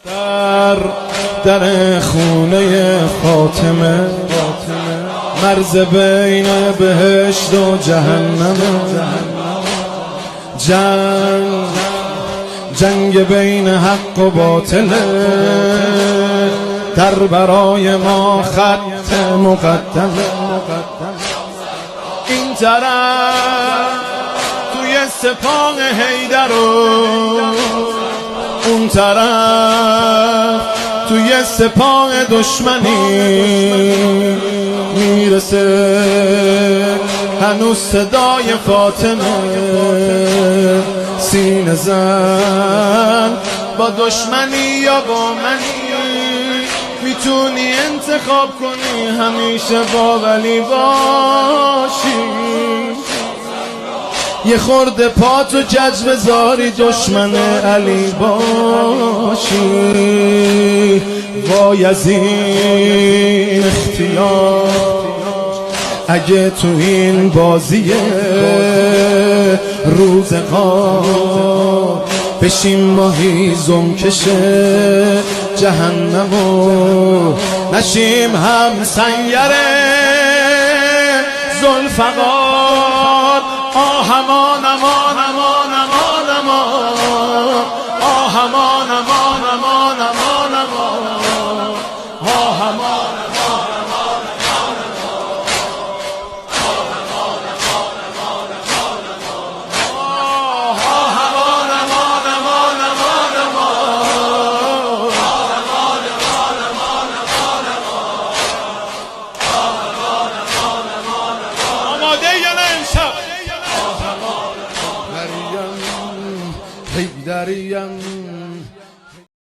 در خونه فاطمه مرز بین بهشت و جهنم، جنگ بین حق و باطل، در برای ما خط مقدم. این طرف توی سپاه حیدر و اون طرف توی سپاه دشمنی میرسه هنوز صدای فاطمه. سینه زن با دشمنی یا با منی، میتونی انتخاب کنی همیشه با ولی باشی. یه خورده پاتو کج بذاری دشمن علی باشی. وای از این اختیار اگه تو این بازی روزگار بشیم ما هیزم کشه جهنمو، نشیم هم سنگر ذوالفقار. آهمان امان امان امان امان، آهمان امان امان امان امان، آهمان امان امان حیدریم